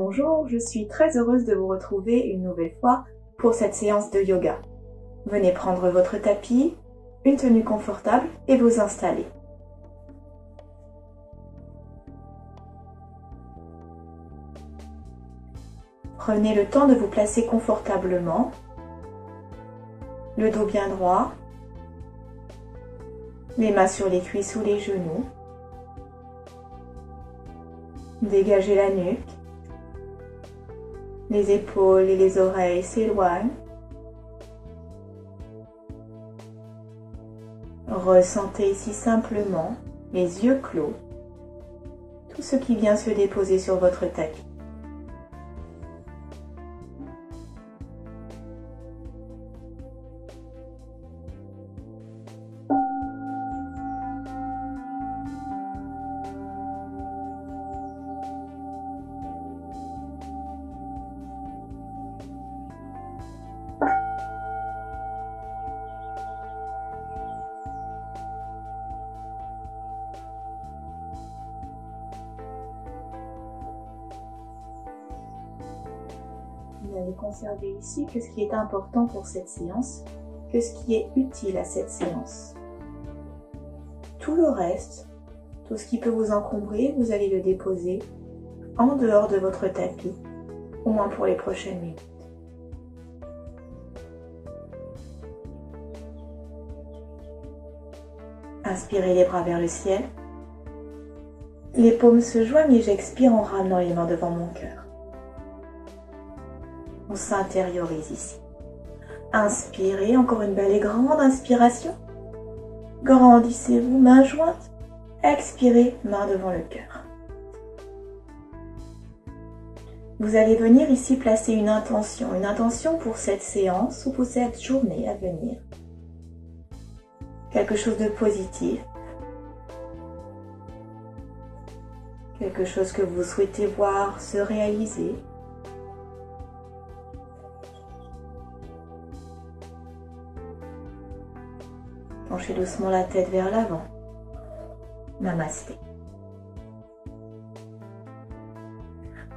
bonjour, je suis très heureuse de vous retrouver une nouvelle fois pour cette séance de yoga. Venez prendre votre tapis, une tenue confortable et vous installer. Prenez le temps de vous placer confortablement, le dos bien droit, les mains sur les cuisses ou les genoux. Dégagez la nuque. Les épaules et les oreilles s'éloignent. Ressentez ici simplement, les yeux clos, tout ce qui vient se déposer sur votre tapis. Vous n'allez conserver ici que ce qui est important pour cette séance, que ce qui est utile à cette séance. Tout le reste, tout ce qui peut vous encombrer, vous allez le déposer en dehors de votre tapis, au moins pour les prochaines minutes. Inspirez les bras vers le ciel. Les paumes se joignent et j'expire en ramenant les mains devant mon cœur. On s'intériorise ici. Inspirez, encore une belle et grande inspiration. Grandissez-vous, mains jointes. Expirez, mains devant le cœur. Vous allez venir ici placer une intention pour cette séance ou pour cette journée à venir. Quelque chose de positif. Quelque chose que vous souhaitez voir se réaliser. Penchez doucement la tête vers l'avant. Namasté.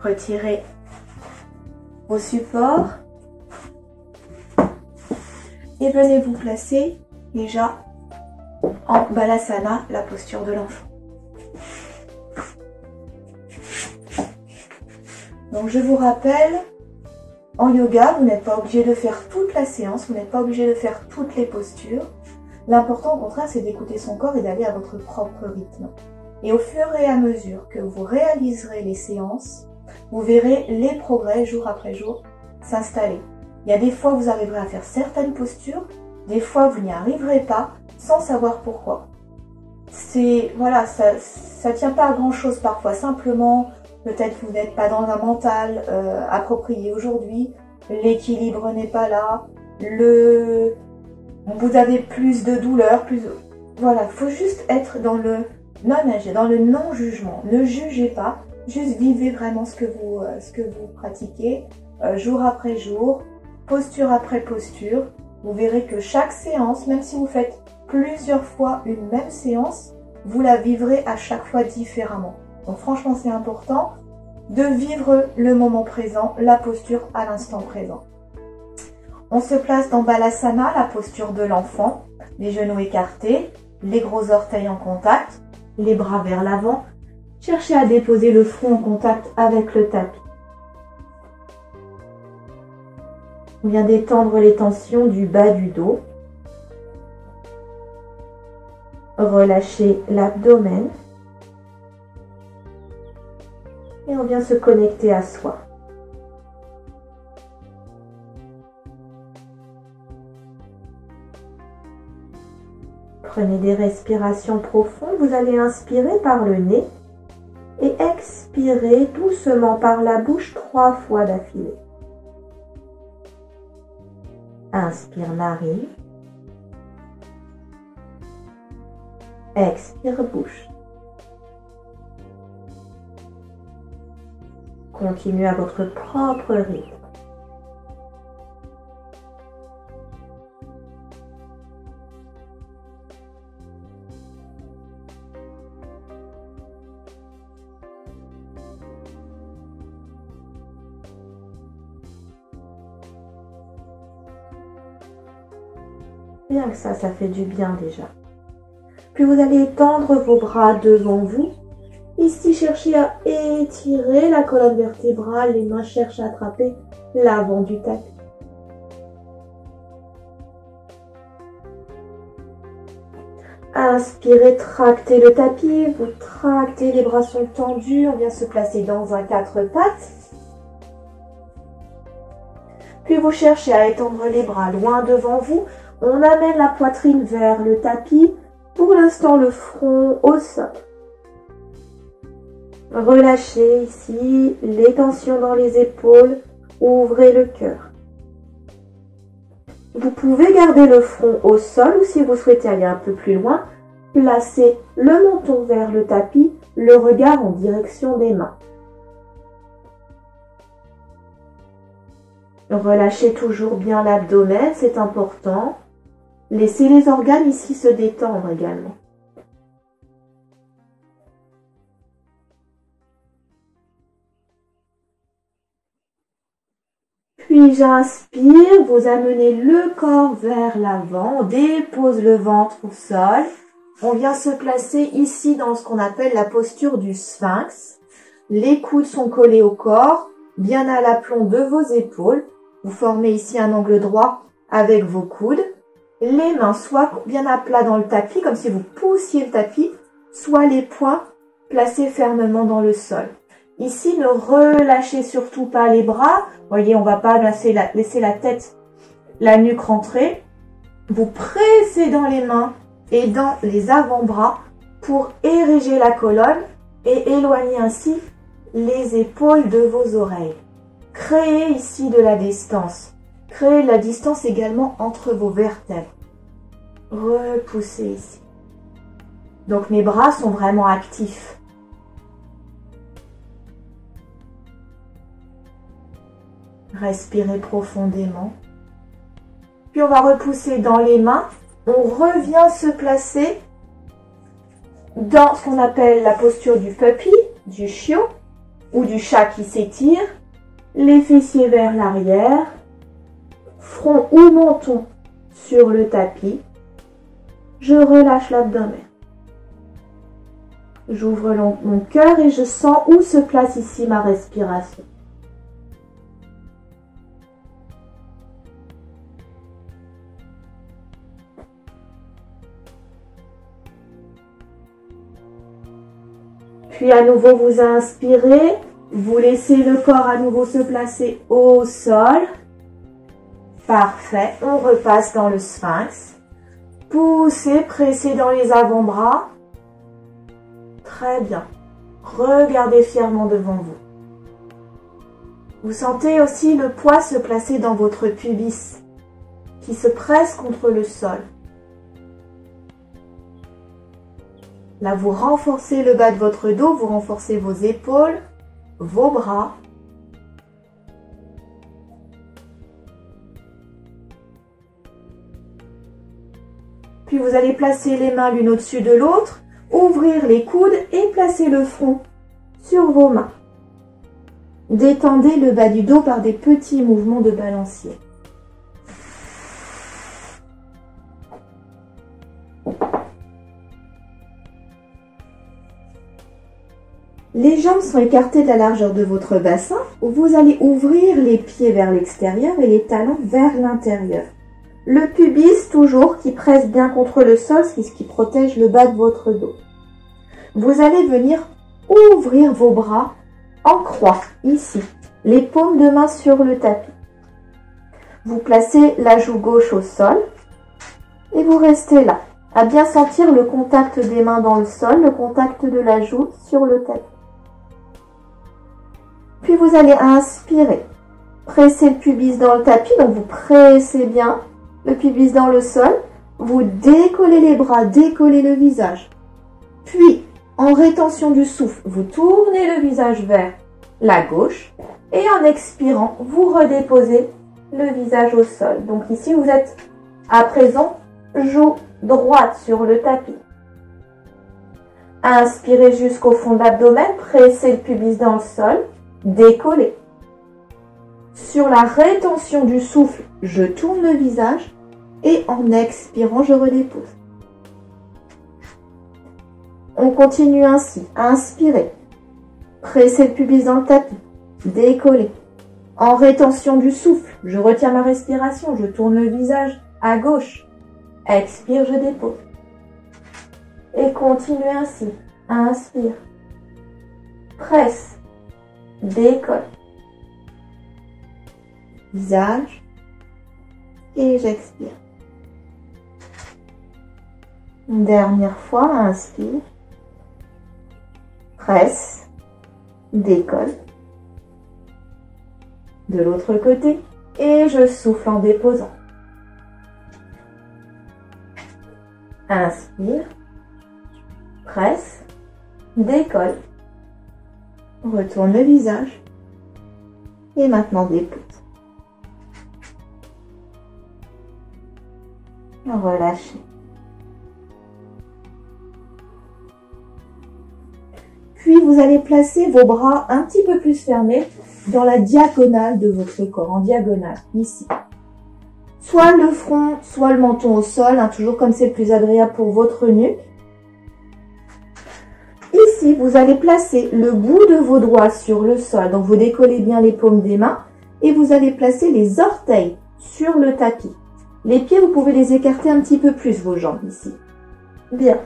Retirez vos supports et venez vous placer déjà en Balasana, la posture de l'enfant. Donc je vous rappelle, en yoga, vous n'êtes pas obligé de faire toute la séance, vous n'êtes pas obligé de faire toutes les postures. L'important au contraire, c'est d'écouter son corps et d'aller à votre propre rythme. Et au fur et à mesure que vous réaliserez les séances, vous verrez les progrès jour après jour s'installer. Il y a des fois où vous arriverez à faire certaines postures, des fois vous n'y arriverez pas sans savoir pourquoi. Voilà, ça tient pas à grand chose parfois, simplement peut-être vous n'êtes pas dans un mental approprié aujourd'hui, l'équilibre n'est pas là, vous avez plus de douleur, voilà, il faut juste être dans le non-jugement. Ne jugez pas, juste vivez vraiment ce que vous pratiquez jour après jour, posture après posture. Vous verrez que chaque séance, même si vous faites plusieurs fois une même séance, vous la vivrez à chaque fois différemment. Donc franchement, c'est important de vivre le moment présent, la posture à l'instant présent. On se place dans Balasana, la posture de l'enfant, les genoux écartés, les gros orteils en contact, les bras vers l'avant. Cherchez à déposer le front en contact avec le tapis. On vient d'étendre les tensions du bas du dos. Relâchez l'abdomen. Et on vient se connecter à soi. Prenez des respirations profondes. Vous allez inspirer par le nez et expirer doucement par la bouche 3 fois d'affilée. Inspire narine. Expire bouche. Continuez à votre propre rythme. Rien que ça fait du bien déjà. Puis vous allez étendre vos bras devant vous. Ici, cherchez à étirer la colonne vertébrale. Les mains cherchent à attraper l'avant du tapis. Inspirez, tractez le tapis. Vous tractez, les bras sont tendus. On vient se placer dans un 4 pattes. Puis vous cherchez à étendre les bras loin devant vous. On amène la poitrine vers le tapis. Pour l'instant, le front au sol. Relâchez ici les tensions dans les épaules. Ouvrez le cœur. Vous pouvez garder le front au sol ou si vous souhaitez aller un peu plus loin, placez le menton vers le tapis, le regard en direction des mains. Relâchez toujours bien l'abdomen, c'est important. Laissez les organes ici se détendre également. Puis j'inspire, vous amenez le corps vers l'avant, on dépose le ventre au sol. On vient se placer ici dans ce qu'on appelle la posture du sphinx. Les coudes sont collés au corps, bien à l'aplomb de vos épaules. Vous formez ici un angle droit avec vos coudes. Les mains soit bien à plat dans le tapis, comme si vous poussiez le tapis, soit les poings placés fermement dans le sol. Ici, ne relâchez surtout pas les bras. Voyez, on ne va pas laisser la tête, la nuque rentrer. Vous pressez dans les mains et dans les avant-bras pour ériger la colonne et éloigner ainsi les épaules de vos oreilles. Créez ici de la distance. Créez de la distance également entre vos vertèbres. Repoussez ici. Donc mes bras sont vraiment actifs. Respirez profondément. Puis on va repousser dans les mains. On revient se placer dans ce qu'on appelle la posture du puppy, du chiot ou du chat qui s'étire. Les fessiers vers l'arrière. Front ou menton sur le tapis. Je relâche l'abdomen. J'ouvre mon cœur et je sens où se place ici ma respiration. Puis à nouveau vous inspirez, vous laissez le corps à nouveau se placer au sol. Parfait, on repasse dans le sphinx. Poussez, pressez dans les avant-bras. Très bien. Regardez fièrement devant vous. Vous sentez aussi le poids se placer dans votre pubis qui se presse contre le sol. Là, vous renforcez le bas de votre dos, vous renforcez vos épaules, vos bras. Puis vous allez placer les mains l'une au-dessus de l'autre, ouvrir les coudes et placer le front sur vos mains. Détendez le bas du dos par des petits mouvements de balancier. Les jambes sont écartées de la largeur de votre bassin. Vous allez ouvrir les pieds vers l'extérieur et les talons vers l'intérieur. Le pubis toujours qui presse bien contre le sol, c'est ce qui protège le bas de votre dos. Vous allez venir ouvrir vos bras en croix, ici, les paumes de main sur le tapis. Vous placez la joue gauche au sol et vous restez là, à bien sentir le contact des mains dans le sol, le contact de la joue sur le tapis. Puis vous allez inspirer, presser le pubis dans le tapis, donc vous pressez bien le pubis dans le sol, vous décollez les bras, décollez le visage. Puis, en rétention du souffle, vous tournez le visage vers la gauche et en expirant, vous redéposez le visage au sol. Donc ici, vous êtes à présent joue droite sur le tapis. Inspirez jusqu'au fond de l'abdomen, pressez le pubis dans le sol, décollez. Sur la rétention du souffle, je tourne le visage Et en expirant, je redépose. On continue ainsi. Inspirez. Pressez le pubis dans le tapis. Décollez. En rétention du souffle, je retiens ma respiration. Je tourne le visage à gauche. Expire, je dépose. Et continuez ainsi. Inspire. Presse. Décolle. Visage. Et j'expire. Une dernière fois, inspire. Presse. Décolle. De l'autre côté. Et je souffle en déposant. Inspire. Presse. Décolle. Retourne le visage. Et maintenant dépose. Relâchez. Puis vous allez placer vos bras un petit peu plus fermés dans la diagonale de votre corps, en diagonale, ici. Soit le front, soit le menton au sol, hein, toujours comme c'est le plus agréable pour votre nuque. Ici, vous allez placer le bout de vos doigts sur le sol, donc vous décollez bien les paumes des mains et vous allez placer les orteils sur le tapis. Les pieds, vous pouvez les écarter un petit peu plus, vos jambes ici. Bien.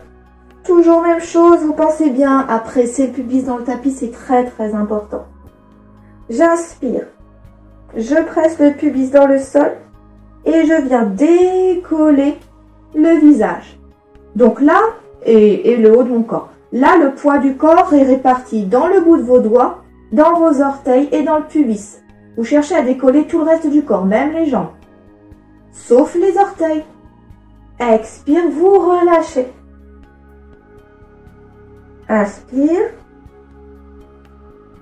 Toujours même chose, vous pensez bien à presser le pubis dans le tapis, c'est très très important. J'inspire. Je presse le pubis dans le sol et je viens décoller le visage. Donc là, et le haut de mon corps. Là, le poids du corps est réparti dans le bout de vos doigts, dans vos orteils et dans le pubis. Vous cherchez à décoller tout le reste du corps, même les jambes. Sauf les orteils. Expire, vous relâchez. Inspire.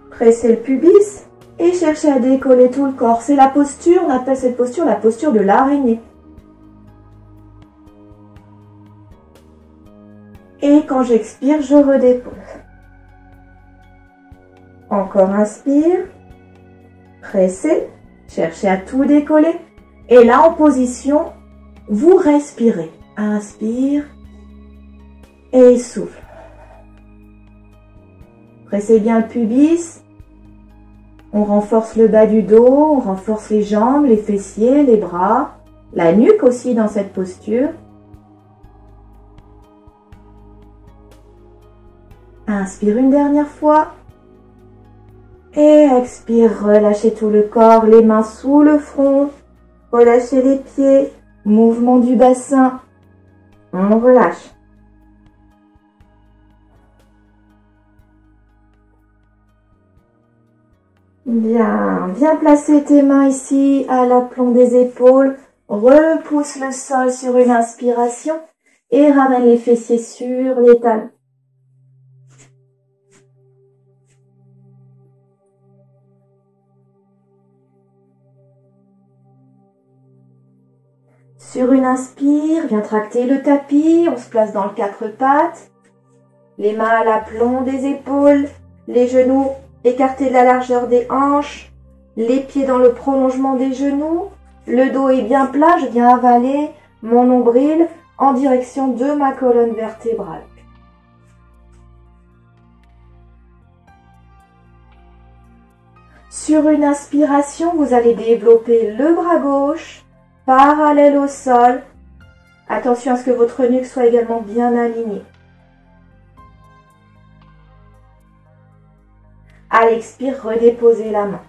Pressez le pubis et cherchez à décoller tout le corps. C'est la posture, on appelle cette posture la posture de l'araignée. Et quand j'expire, je redépose. Encore inspire. Pressez. Cherchez à tout décoller. Et là, en position, vous respirez. Inspire. Et souffle. Pressez bien le pubis. On renforce le bas du dos, on renforce les jambes, les fessiers, les bras, la nuque aussi dans cette posture. Inspire une dernière fois. Et expire, relâchez tout le corps, les mains sous le front. Relâchez les pieds, mouvement du bassin. On relâche. Bien, bien placer tes mains ici à l'aplomb des épaules. Repousse le sol sur une inspiration et ramène les fessiers sur les talons. Sur une inspire, viens tracter le tapis, on se place dans le quatre pattes. Les mains à l'aplomb des épaules, les genoux écartés de la largeur des hanches, les pieds dans le prolongement des genoux. Le dos est bien plat, je viens avaler mon nombril en direction de ma colonne vertébrale. Sur une inspiration, vous allez développer le bras gauche, parallèle au sol. Attention à ce que votre nuque soit également bien alignée. À l'expire, redéposez la main.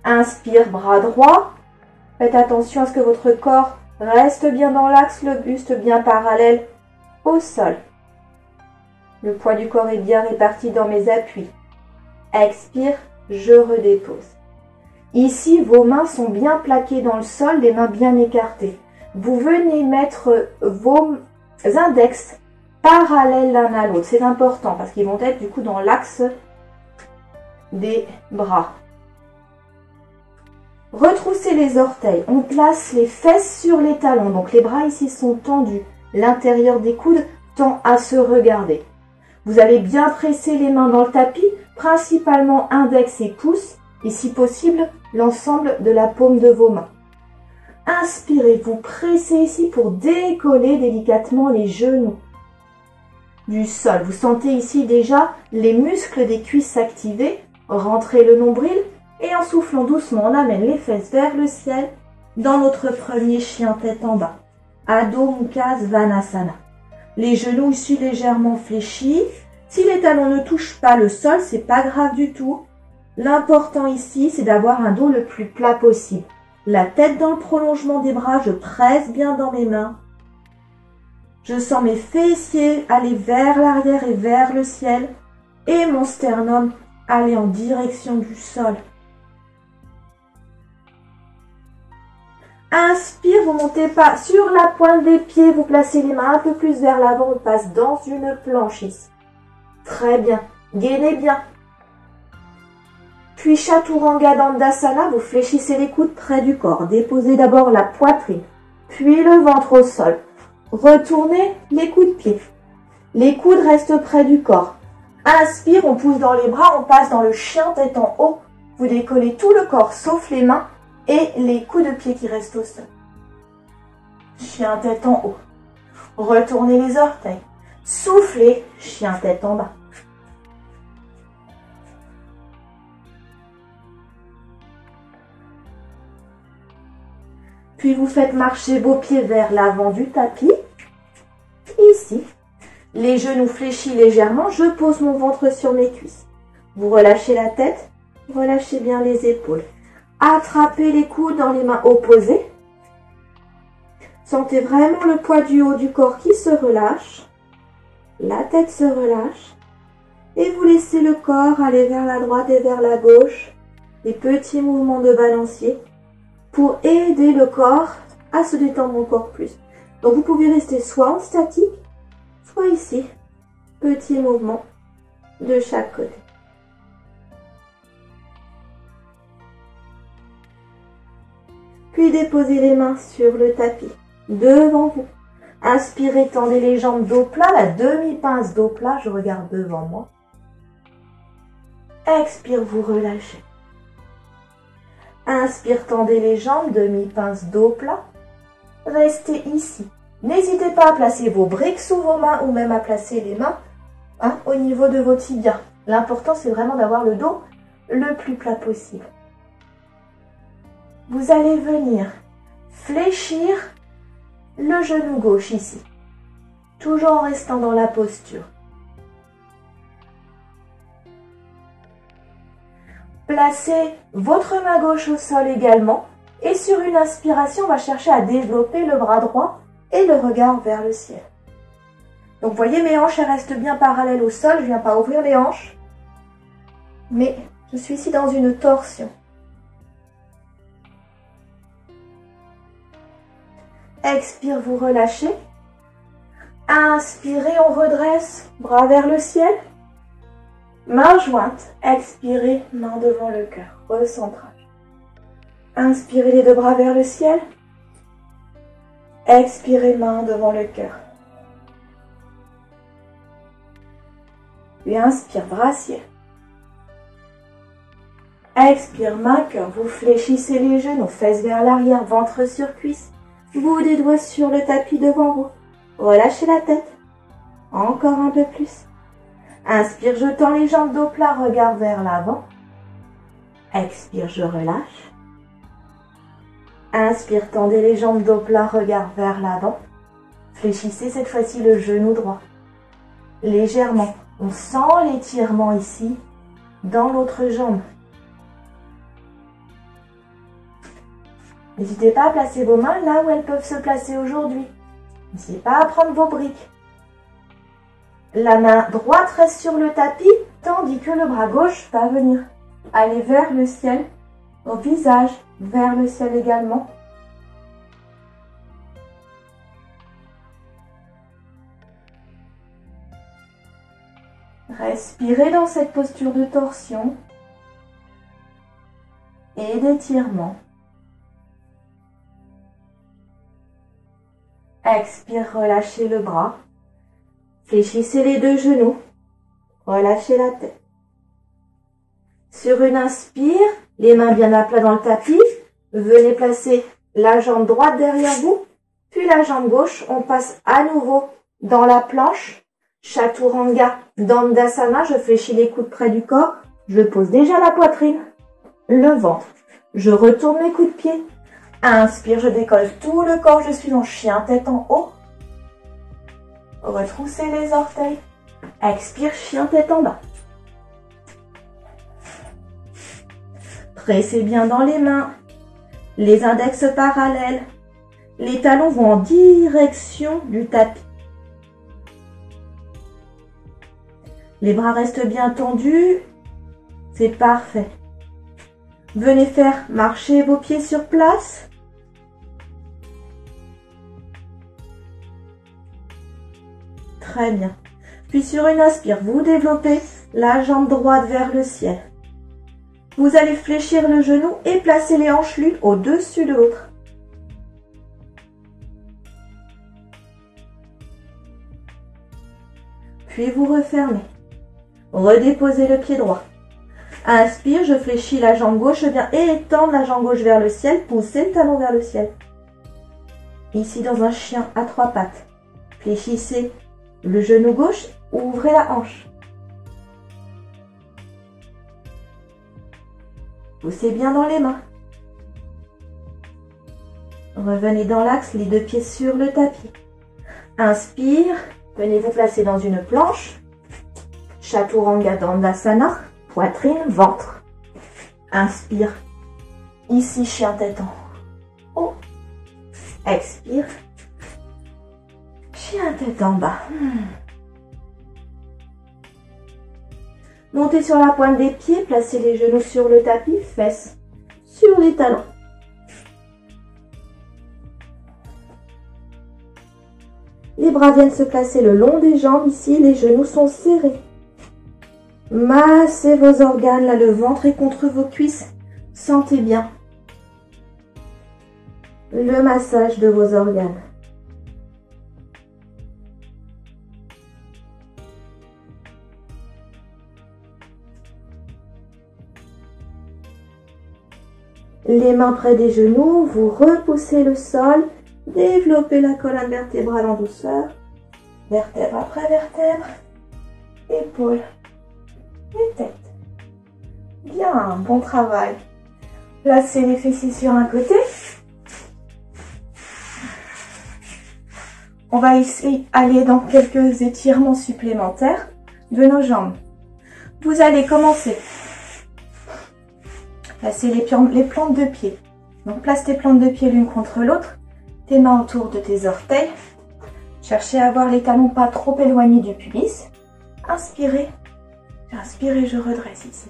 Inspire, bras droit. Faites attention à ce que votre corps reste bien dans l'axe, le buste bien parallèle au sol. Le poids du corps est bien réparti dans mes appuis. Expire, je redépose. Ici, vos mains sont bien plaquées dans le sol, les mains bien écartées. Vous venez mettre vos index parallèles l'un à l'autre. C'est important parce qu'ils vont être du coup dans l'axe des bras. Retroussez les orteils. On place les fesses sur les talons. Donc les bras ici sont tendus. L'intérieur des coudes tend à se regarder. Vous allez bien presser les mains dans le tapis, principalement index et pouce, et si possible, l'ensemble de la paume de vos mains. Inspirez, vous pressez ici pour décoller délicatement les genoux du sol. Vous sentez ici déjà les muscles des cuisses s'activer. Rentrez le nombril et en soufflant doucement, on amène les fesses vers le ciel dans notre premier chien tête en bas. Adho Mukha Svanasana. Les genoux ici légèrement fléchis. Si les talons ne touchent pas le sol, c'est pas grave du tout. L'important ici, c'est d'avoir un dos le plus plat possible. La tête dans le prolongement des bras, je presse bien dans mes mains. Je sens mes fessiers aller vers l'arrière et vers le ciel et mon sternum aller en direction du sol. Inspire, vous montez pas sur la pointe des pieds, vous placez les mains un peu plus vers l'avant, on passe dans une planche ici. Très bien, gainez bien. Puis Chaturanga Dandasana, vous fléchissez les coudes près du corps. Déposez d'abord la poitrine, puis le ventre au sol. Retournez les coups de pied. Les coudes restent près du corps. Inspire, on pousse dans les bras, on passe dans le chien tête en haut. Vous décollez tout le corps sauf les mains et les coups de pied qui restent au sol. Chien tête en haut. Retournez les orteils. Soufflez, chien tête en bas. Puis vous faites marcher vos pieds vers l'avant du tapis. Ici, les genoux fléchis légèrement, je pose mon ventre sur mes cuisses. Vous relâchez la tête, relâchez bien les épaules. Attrapez les coudes dans les mains opposées. Sentez vraiment le poids du haut du corps qui se relâche. La tête se relâche. Et vous laissez le corps aller vers la droite et vers la gauche. Des petits mouvements de balancier pour aider le corps à se détendre encore plus. Donc vous pouvez rester soit en statique, soit ici. Petits mouvements de chaque côté. Puis déposez les mains sur le tapis, devant vous. Inspirez, tendez les jambes dos plat, la demi-pince dos plat, je regarde devant moi. Expire, vous relâchez. Inspire, tendez les jambes, demi-pince dos plat. Restez ici. N'hésitez pas à placer vos briques sous vos mains ou même à placer les mains au niveau de vos tibias. L'important, c'est vraiment d'avoir le dos le plus plat possible. Vous allez venir fléchir le genou gauche ici, toujours en restant dans la posture. Placez votre main gauche au sol également et sur une inspiration, on va chercher à développer le bras droit et le regard vers le ciel. Donc vous voyez, mes hanches elles restent bien parallèles au sol, je ne viens pas ouvrir les hanches, mais je suis ici dans une torsion. Expire, vous relâchez. Inspirez, on redresse, bras vers le ciel. Main jointe, expirez, main devant le cœur, recentrage. Inspirez les deux bras vers le ciel. Expirez, main devant le cœur. Puis inspire, brassière. Expire, main, cœur. Vous fléchissez les genoux, fesses vers l'arrière, ventre sur cuisse. Bout des doigts sur le tapis devant vous. Relâchez la tête. Encore un peu plus. Inspire, je tends les jambes dos plat, regard vers l'avant. Expire, je relâche. Inspire, tendez les jambes dos plat, regard vers l'avant. Fléchissez cette fois-ci le genou droit. Légèrement. On sent l'étirement ici, dans l'autre jambe. N'hésitez pas à placer vos mains là où elles peuvent se placer aujourd'hui. N'hésitez pas à prendre vos briques. La main droite reste sur le tapis, tandis que le bras gauche va venir aller vers le ciel, au visage, vers le ciel également. Respirez dans cette posture de torsion et d'étirement. Expire, relâchez le bras. Fléchissez les deux genoux. Relâchez la tête. Sur une inspire, les mains bien à plat dans le tapis. Venez placer la jambe droite derrière vous, puis la jambe gauche. On passe à nouveau dans la planche. Chaturanga, Dandasana. Je fléchis les coudes près du corps. Je pose déjà la poitrine, le ventre. Je retourne mes coups de pied. Inspire, je décolle tout le corps. Je suis en chien, tête en haut. Retroussez les orteils. Expire, chien, tête en bas. Pressez bien dans les mains. Les index parallèles. Les talons vont en direction du tapis. Les bras restent bien tendus. C'est parfait. Venez faire marcher vos pieds sur place. Très bien. Puis sur une inspire, vous développez la jambe droite vers le ciel. Vous allez fléchir le genou et placer les hanches l'une au-dessus de l'autre. Puis vous refermez. Redéposez le pied droit. Inspire, je fléchis la jambe gauche, je viens étendre la jambe gauche vers le ciel, poussez le talon vers le ciel. Ici dans un chien à 3 pattes. Fléchissez le genou gauche, ouvrez la hanche. Poussez bien dans les mains. Revenez dans l'axe, les 2 pieds sur le tapis. Inspire, venez vous placer dans une planche. Chaturanga Dandasana, poitrine, ventre. Inspire, ici chien tête en haut. Expire, chien tête en bas. Montez sur la pointe des pieds, placez les genoux sur le tapis, fesses sur les talons. Les bras viennent se placer le long des jambes, ici les genoux sont serrés. Massez vos organes, là le ventre est contre vos cuisses, sentez bien le massage de vos organes. Les mains près des genoux, vous repoussez le sol, développez la colonne vertébrale en douceur, vertèbre après vertèbre, épaules et tête. Bien, bon travail. Placez les fessiers sur un côté. On va ici aller dans quelques étirements supplémentaires de nos jambes. Vous allez commencer. Placez les plantes de pied. Donc place tes plantes de pied l'une contre l'autre. Tes mains autour de tes orteils. Cherchez à avoir les talons pas trop éloignés du pubis. Inspirez. Inspirez, je redresse ici.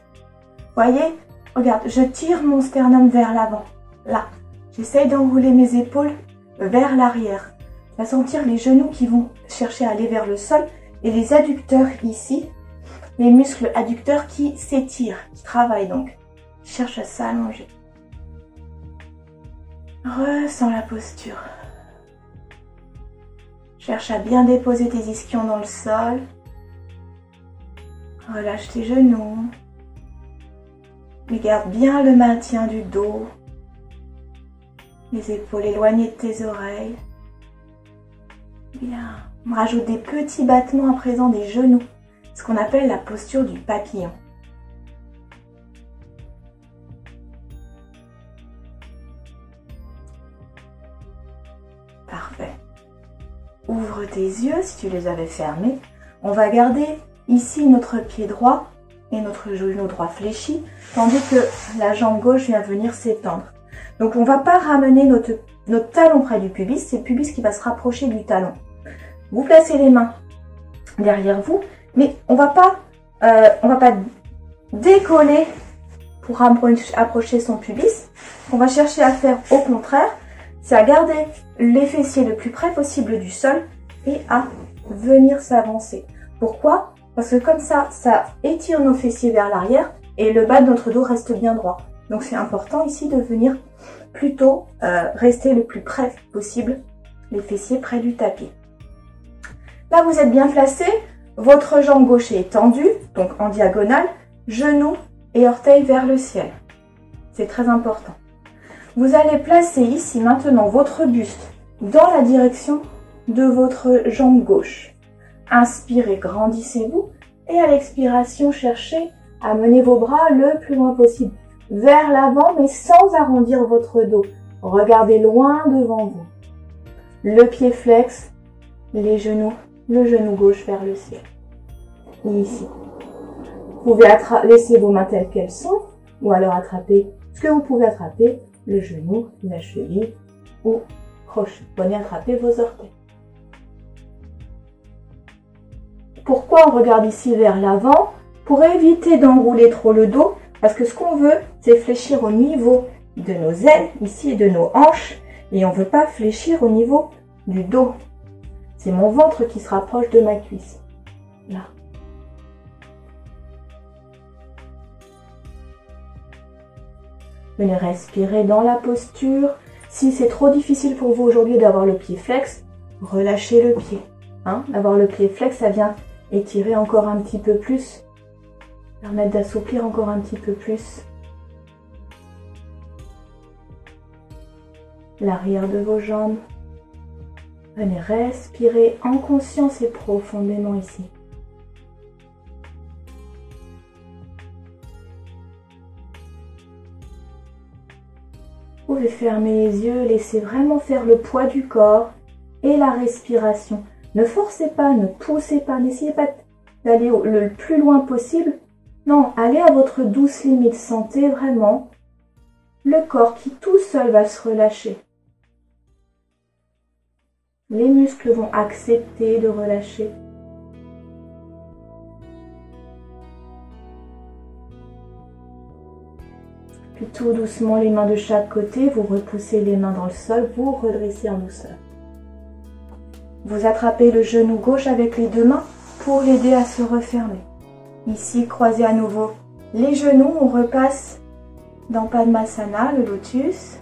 Voyez, regarde, je tire mon sternum vers l'avant. Là, j'essaye d'enrouler mes épaules vers l'arrière. Tu vas sentir les genoux qui vont chercher à aller vers le sol et les adducteurs ici, les muscles adducteurs qui s'étirent, qui travaillent donc. Cherche à s'allonger. Ressens la posture. Cherche à bien déposer tes ischions dans le sol. Relâche tes genoux. Mais garde bien le maintien du dos. Les épaules éloignées de tes oreilles. Bien. On rajoute des petits battements à présent des genoux. Ce qu'on appelle la posture du papillon. Parfait. Ouvre tes yeux si tu les avais fermés. On va garder ici notre pied droit et notre genou droit fléchi, tandis que la jambe gauche vient venir s'étendre. Donc on ne va pas ramener notre talon près du pubis, c'est le pubis qui va se rapprocher du talon. Vous placez les mains derrière vous, mais on va pas décoller pour approcher son pubis. On va chercher à faire au contraire, c'est à garder les fessiers le plus près possible du sol et à venir s'avancer. Pourquoi? Parce que comme ça, ça étire nos fessiers vers l'arrière et le bas de notre dos reste bien droit. Donc c'est important ici de venir plutôt rester le plus près possible, les fessiers près du tapis. Là, vous êtes bien placé, votre jambe gauche est tendue, donc en diagonale, genoux et orteils vers le ciel. C'est très important. Vous allez placer ici maintenant votre buste dans la direction de votre jambe gauche. Inspirez, grandissez-vous et à l'expiration, cherchez à mener vos bras le plus loin possible vers l'avant mais sans arrondir votre dos. Regardez loin devant vous. Le pied flex, les genoux, le genou gauche vers le ciel. Ici. Vous pouvez laisser vos mains telles qu'elles sont ou alors attraper ce que vous pouvez attraper, le genou, la cheville ou crochet. Prenez attraper vos orteils. Pourquoi on regarde ici vers l'avant? Pour éviter d'enrouler trop le dos, parce que ce qu'on veut, c'est fléchir au niveau de nos ailes, ici, et de nos hanches, et on ne veut pas fléchir au niveau du dos. C'est mon ventre qui se rapproche de ma cuisse. Là. Venez respirer dans la posture. Si c'est trop difficile pour vous aujourd'hui d'avoir le pied flex, relâchez le pied. D'avoir le pied flex, ça vient étirer encore un petit peu plus, permettre d'assouplir encore un petit peu plus l'arrière de vos jambes. Venez respirer en conscience et profondément ici. Vous pouvez fermer les yeux, laissez vraiment faire le poids du corps et la respiration. Ne forcez pas, ne poussez pas, n'essayez pas d'aller le plus loin possible. Non, allez à votre douce limite. Sentez vraiment le corps qui tout seul va se relâcher. Les muscles vont accepter de relâcher. Puis tout doucement, les mains de chaque côté, vous repoussez les mains dans le sol, vous redressez en douceur. Vous attrapez le genou gauche avec les deux mains pour l'aider à se refermer. Ici, croisez à nouveau les genoux, on repasse dans Padmasana, le lotus.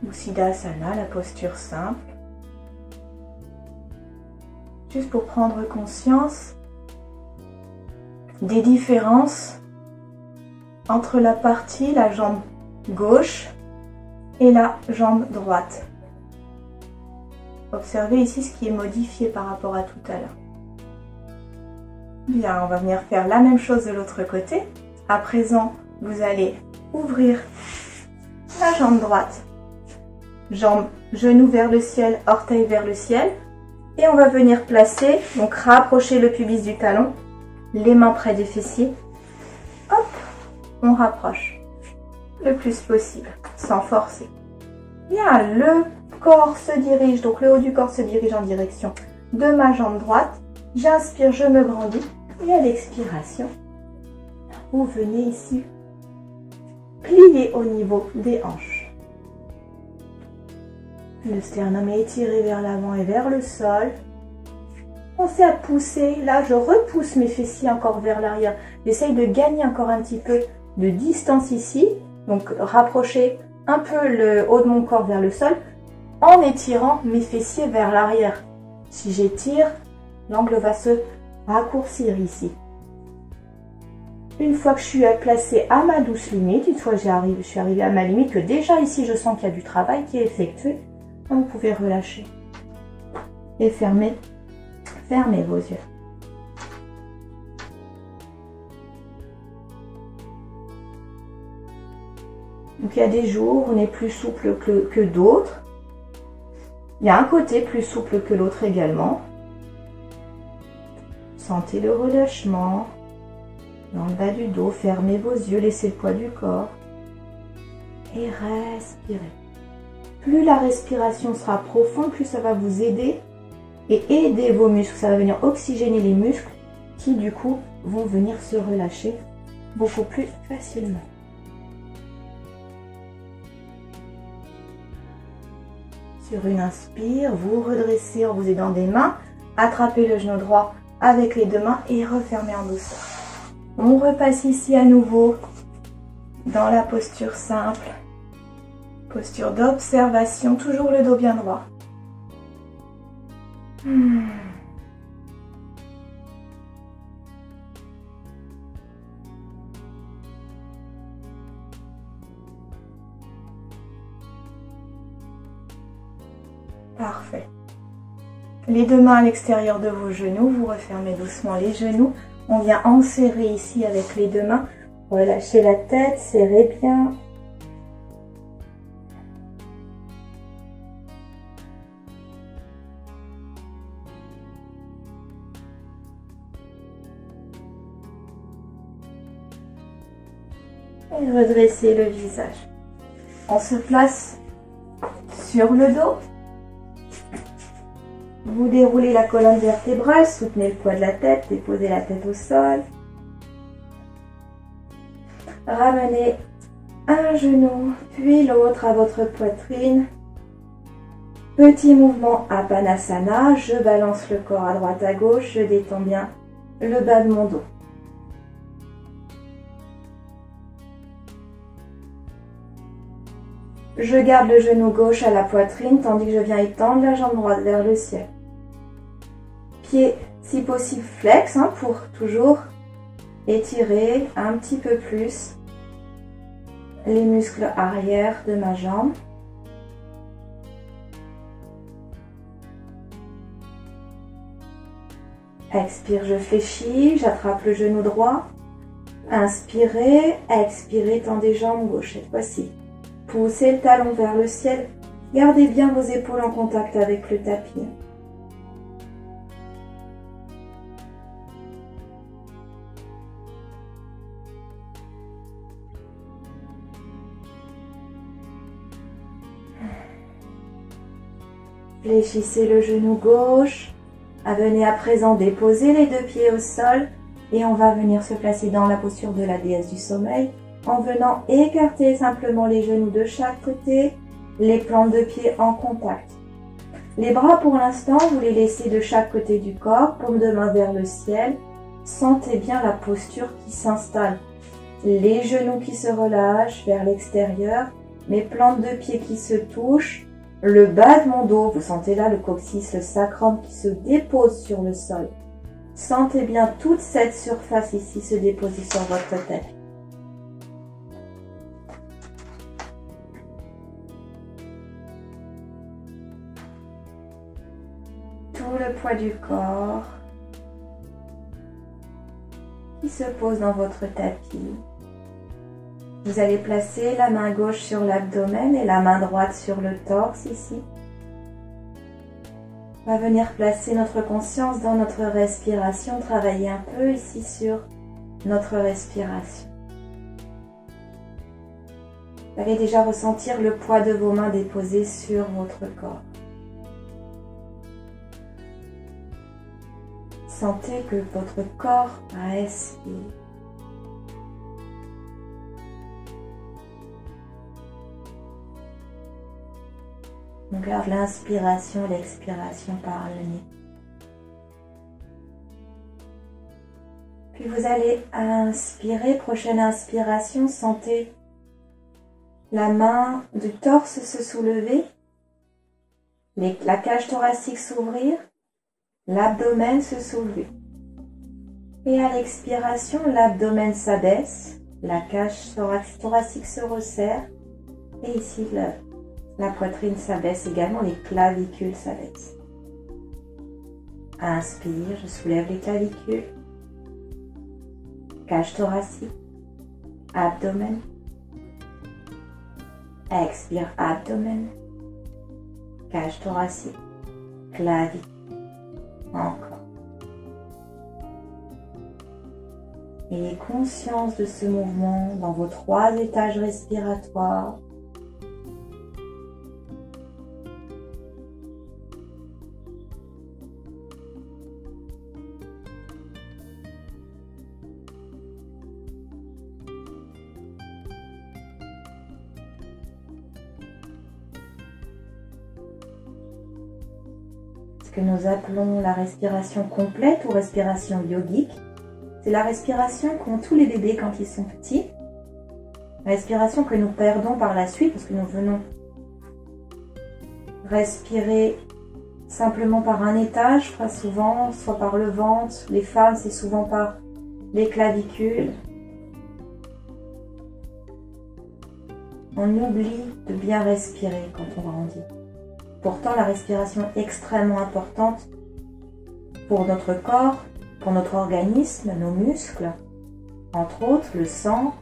Ou Siddhasana, la posture simple. Juste pour prendre conscience des différences entre la jambe gauche et la jambe droite. Observez ici ce qui est modifié par rapport à tout à l'heure. Bien, on va venir faire la même chose de l'autre côté. À présent, vous allez ouvrir la jambe droite. Genou vers le ciel, orteil vers le ciel. Et on va venir placer, donc rapprocher le pubis du talon, les mains près des fessiers. Hop, on rapproche le plus possible, sans forcer. Bien, le corps se dirige, donc le haut du corps se dirige en direction de ma jambe droite. J'inspire, je me grandis. Et à l'expiration, vous venez ici plier au niveau des hanches. Le sternum est étiré vers l'avant et vers le sol. Pensez à pousser. Là, je repousse mes fessiers encore vers l'arrière. J'essaye de gagner encore un petit peu de distance ici. Donc, rapprocher un peu le haut de mon corps vers le sol en étirant mes fessiers vers l'arrière. Si j'étire, l'angle va se raccourcir ici. Une fois que je suis placée à ma douce limite, une fois que je suis arrivée à ma limite, que déjà ici je sens qu'il y a du travail qui est effectué, vous pouvez relâcher et fermer vos yeux. Donc il y a des jours où on est plus souple que d'autres. Il y a un côté plus souple que l'autre également. Sentez le relâchement dans le bas du dos. Fermez vos yeux, laissez le poids du corps. Et respirez. Plus la respiration sera profonde, plus ça va vous aider et aider vos muscles. Ça va venir oxygéner les muscles qui du coup vont venir se relâcher beaucoup plus facilement. Sur une inspire, vous redressez en vous aidant des mains. Attrapez le genou droit avec les deux mains et refermez en douceur. On repasse ici à nouveau dans la posture simple. Posture d'observation, toujours le dos bien droit. Parfait. Les deux mains à l'extérieur de vos genoux, vous refermez doucement les genoux. On vient enserrer ici avec les deux mains. Relâchez la tête, serrez bien. Et redressez le visage. On se place sur le dos. Vous déroulez la colonne vertébrale, soutenez le poids de la tête, déposez la tête au sol. Ramenez un genou, puis l'autre à votre poitrine. Petit mouvement Apanasana, je balance le corps à droite à gauche, je détends bien le bas de mon dos. Je garde le genou gauche à la poitrine tandis que je viens étendre la jambe droite vers le ciel. Pied si possible flex pour toujours étirer un petit peu plus les muscles arrière de ma jambe. Expire, je fléchis, j'attrape le genou droit. Inspirez, expirez, tendez jambes gauche cette fois-ci. Poussez le talon vers le ciel. Gardez bien vos épaules en contact avec le tapis. Fléchissez le genou gauche. Venez à présent déposer les deux pieds au sol et on va venir se placer dans la posture de la déesse du sommeil en venant écarter simplement les genoux de chaque côté, les plantes de pied en contact. Les bras pour l'instant, vous les laissez de chaque côté du corps, paume de main vers le ciel. Sentez bien la posture qui s'installe. Les genoux qui se relâchent vers l'extérieur, mes plantes de pied qui se touchent. Le bas de mon dos, vous sentez là le coccyx, le sacrum qui se dépose sur le sol. Sentez bien toute cette surface ici se déposer sur votre tête. Tout le poids du corps qui se pose dans votre tapis. Vous allez placer la main gauche sur l'abdomen et la main droite sur le torse ici. On va venir placer notre conscience dans notre respiration, travailler un peu ici sur notre respiration. Vous allez déjà ressentir le poids de vos mains déposées sur votre corps. Sentez que votre corps respire. On garde l'inspiration et l'expiration par le nez. Puis vous allez inspirer, prochaine inspiration, sentez la main du torse se soulever, la cage thoracique s'ouvrir, l'abdomen se soulever. Et à l'expiration, l'abdomen s'abaisse, la cage thoracique se resserre et ici la poitrine s'abaisse également, les clavicules s'abaissent. Inspire, je soulève les clavicules. Cage thoracique, abdomen. Expire, abdomen. Cage thoracique, clavicule. Encore. Ayez conscience de ce mouvement dans vos 3 étages respiratoires. Que nous appelons la respiration complète ou respiration yogique. C'est la respiration qu'ont tous les bébés quand ils sont petits. La respiration que nous perdons par la suite parce que nous venons respirer simplement par un étage, très souvent, soit par le ventre. Les femmes, c'est souvent par les clavicules. On oublie de bien respirer quand on grandit. Pourtant, la respiration est extrêmement importante pour notre corps, pour notre organisme, nos muscles, entre autres le sang,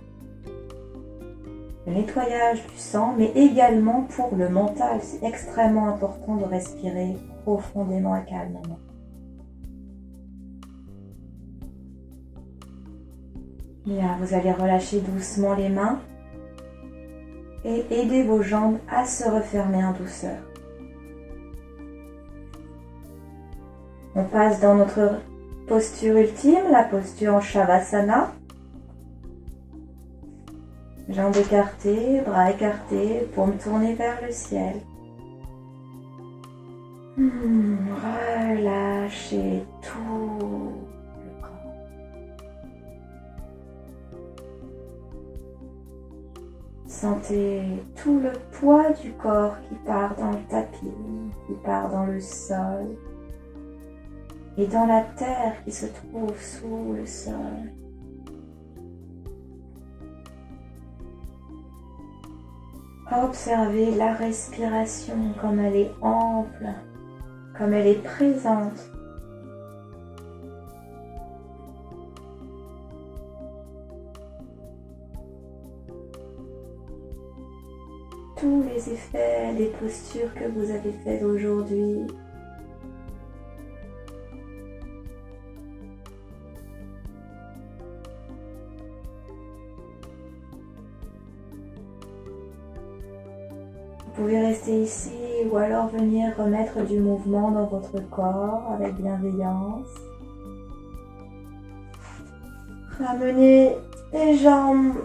le nettoyage du sang, mais également pour le mental. C'est extrêmement important de respirer profondément et calmement. Bien, vous allez relâcher doucement les mains et aider vos jambes à se refermer en douceur. On passe dans notre posture ultime, la posture Shavasana. Jambes écartées, bras écartés, paumes tournées vers le ciel. Relâchez tout le corps. Sentez tout le poids du corps qui part dans le tapis, qui part dans le sol et dans la terre qui se trouve sous le sol. Observez la respiration comme elle est ample, comme elle est présente. Tous les effets des postures que vous avez faites aujourd'hui. Vous pouvez rester ici ou alors venir remettre du mouvement dans votre corps avec bienveillance. Ramenez les jambes,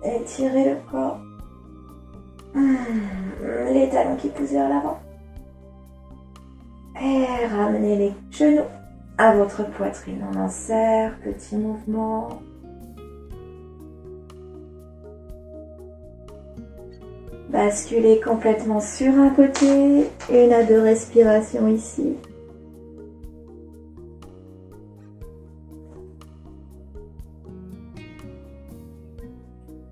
étirez le corps. Les talons qui poussent vers l'avant. Et ramenez les genoux à votre poitrine. On insère, petit mouvement. Basculez complètement sur un côté, 1 à 2 respirations ici.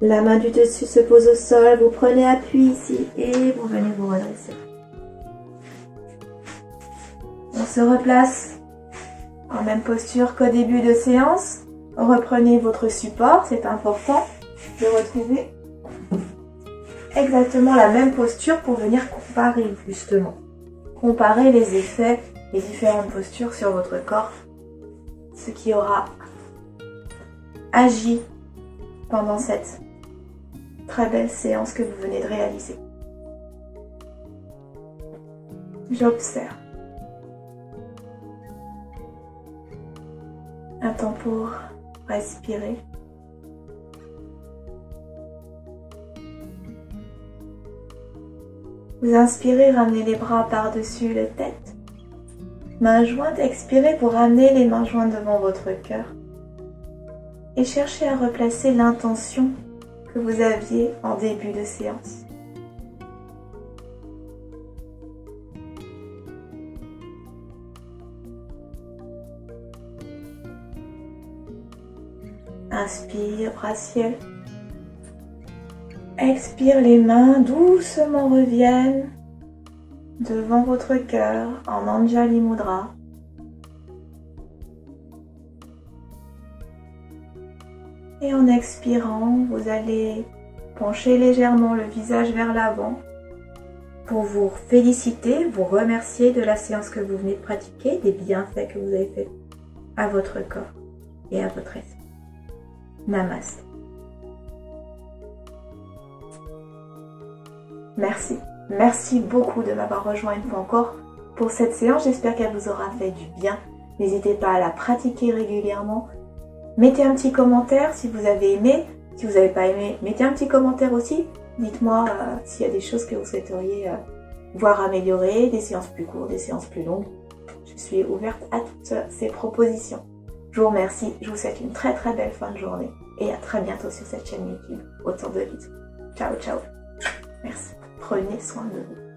La main du dessus se pose au sol, vous prenez appui ici et vous venez vous redresser. On se replace en même posture qu'au début de séance. Reprenez votre support, c'est important de retrouver exactement la même posture pour venir comparer justement. Comparer les effets, les différentes postures sur votre corps, ce qui aura agi pendant cette très belle séance que vous venez de réaliser. J'observe. Un temps pour respirer. Vous inspirez, ramenez les bras par-dessus la tête. Mains jointes, expirez pour ramener les mains jointes devant votre cœur. Et cherchez à replacer l'intention que vous aviez en début de séance. Inspire, bras ciel. Expire, les mains doucement reviennent devant votre cœur en Anjali Mudra. Et en expirant, vous allez pencher légèrement le visage vers l'avant pour vous féliciter, vous remercier de la séance que vous venez de pratiquer, des bienfaits que vous avez fait à votre corps et à votre esprit. Namaste. Merci. Merci beaucoup de m'avoir rejoint une fois encore pour cette séance. J'espère qu'elle vous aura fait du bien. N'hésitez pas à la pratiquer régulièrement. Mettez un petit commentaire si vous avez aimé. Si vous n'avez pas aimé, mettez un petit commentaire aussi. Dites-moi s'il y a des choses que vous souhaiteriez voir améliorer, des séances plus courtes, des séances plus longues. Je suis ouverte à toutes ces propositions. Je vous remercie. Je vous souhaite une très très belle fin de journée. Et à très bientôt sur cette chaîne YouTube. Autour de Lise. Ciao, ciao. Merci. Prenez soin de vous.